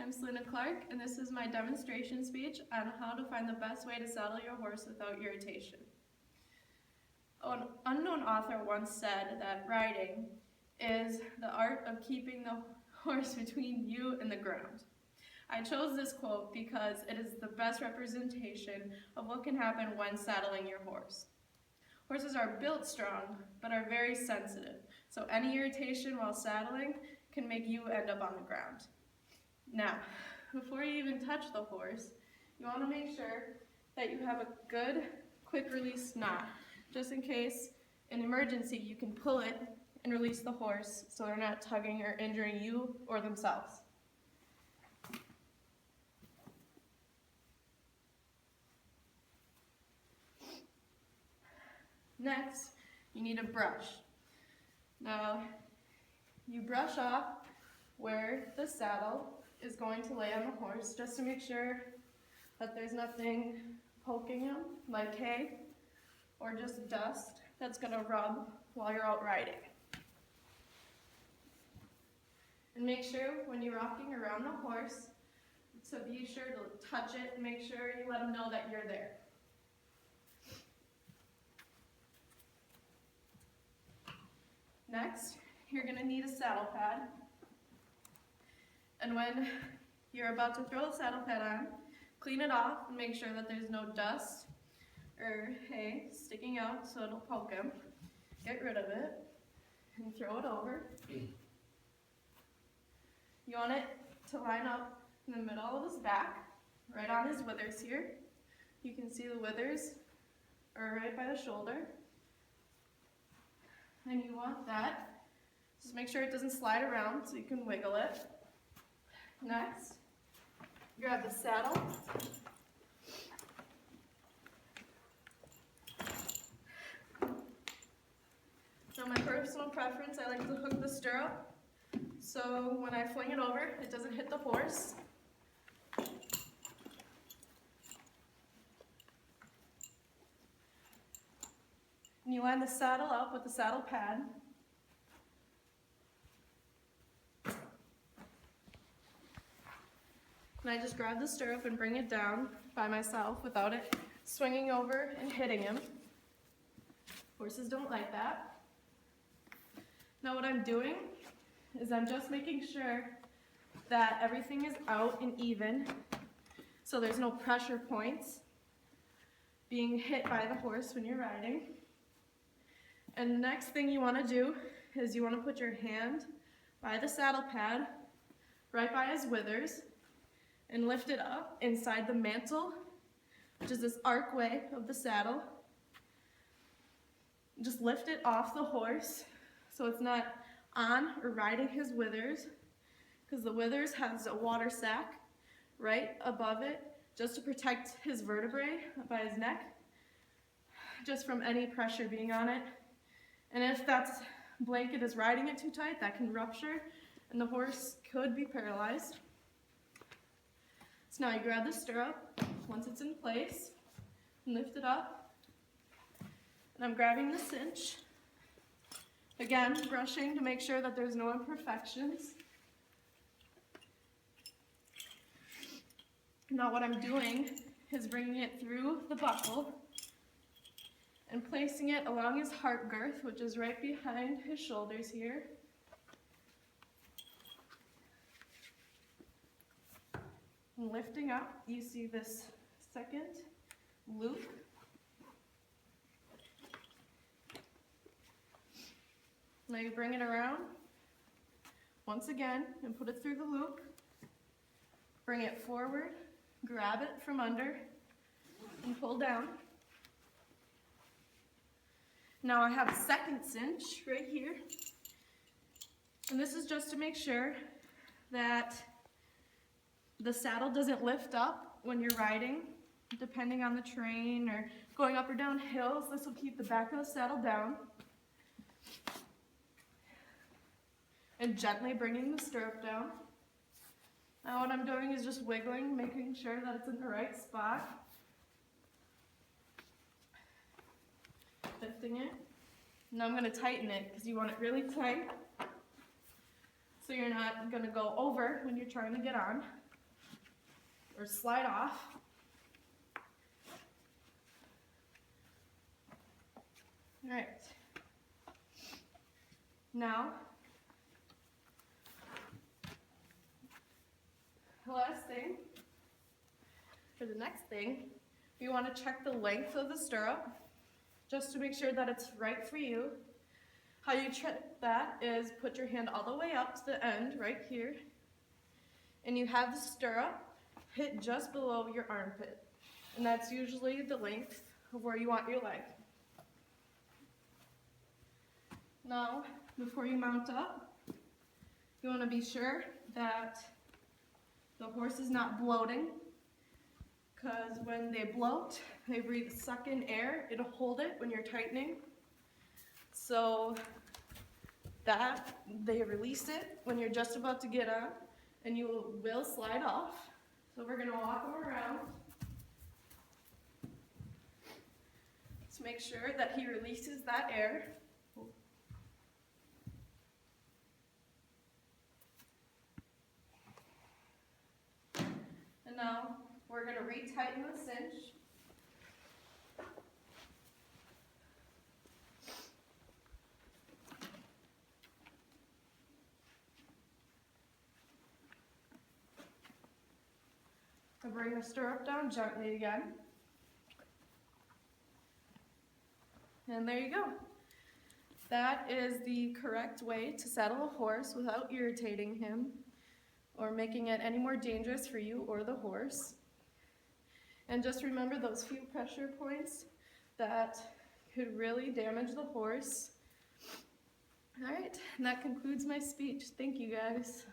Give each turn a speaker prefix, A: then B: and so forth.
A: I'm Selena Clark, and this is my demonstration speech on how to find the best way to saddle your horse without irritation. An unknown author once said that riding is the art of keeping the horse between you and the ground. I chose this quote because it is the best representation of what can happen when saddling your horse. Horses are built strong, but are very sensitive, so any irritation while saddling can make you end up on the ground. Now, before you even touch the horse, you want to make sure that you have a good, quick release knot. Just in case, in emergency, you can pull it and release the horse so they're not tugging or injuring you or themselves. Next, you need a brush. Now, you brush off where the saddle is going to lay on the horse just to make sure that there's nothing poking him, like hay, or just dust that's going to rub while you're out riding. And make sure when you're rocking around the horse to be sure to touch it and make sure you let him know that you're there. Next, you're going to need a saddle pad. And when you're about to throw the saddle pad on, clean it off and make sure that there's no dust or hay sticking out so it'll poke him. Get rid of it and throw it over. You want it to line up in the middle of his back, right on his withers here. You can see the withers are right by the shoulder. And you want that. Just make sure it doesn't slide around so you can wiggle it. Next, grab the saddle. Now my personal preference, I like to hook the stirrup so when I fling it over, it doesn't hit the horse. And you line the saddle up with the saddle pad. And I just grab the stirrup and bring it down by myself without it swinging over and hitting him. Horses don't like that. Now what I'm doing is I'm just making sure that everything is out and even, so there's no pressure points being hit by the horse when you're riding. And the next thing you want to do is you want to put your hand by the saddle pad, right by his withers, and lift it up inside the mantle, which is this archway of the saddle. Just lift it off the horse so it's not on or riding his withers, because the withers has a water sac right above it just to protect his vertebrae by his neck, just from any pressure being on it. And if that blanket is riding it too tight, that can rupture and the horse could be paralyzed. So now you grab the stirrup once it's in place and lift it up. And I'm grabbing the cinch. Again, brushing to make sure that there's no imperfections. Now what I'm doing is bringing it through the buckle and placing it along his heart girth, which is right behind his shoulders here. And lifting up, you see this second loop. Now you bring it around once again and put it through the loop. Bring it forward, grab it from under, and pull down. Now I have a second cinch right here. And this is just to make sure that the saddle doesn't lift up when you're riding, depending on the terrain or going up or down hills. This will keep the back of the saddle down. And gently bringing the stirrup down. Now what I'm doing is just wiggling, making sure that it's in the right spot. Lifting it. Now I'm going to tighten it because you want it really tight so you're not going to go over when you're trying to get on. or slide off. All right. Now, the last thing, for the next thing, you want to check the length of the stirrup just to make sure that it's right for you. How you check that is put your hand all the way up to the end right here, and you have the stirrup hit just below your armpit, and that's usually the length of where you want your leg. Now, before you mount up, you want to be sure that the horse is not bloating, because when they bloat, they suck in air. It'll hold it when you're tightening. So that they release it when you're just about to get on, and you will slide off. So we're going to walk him around to make sure that he releases that air. And now we're going to retighten the cinch. To bring the stirrup down gently again. And there you go. That is the correct way to saddle a horse without irritating him or making it any more dangerous for you or the horse. And just remember those few pressure points that could really damage the horse. All right, and that concludes my speech. Thank you, guys.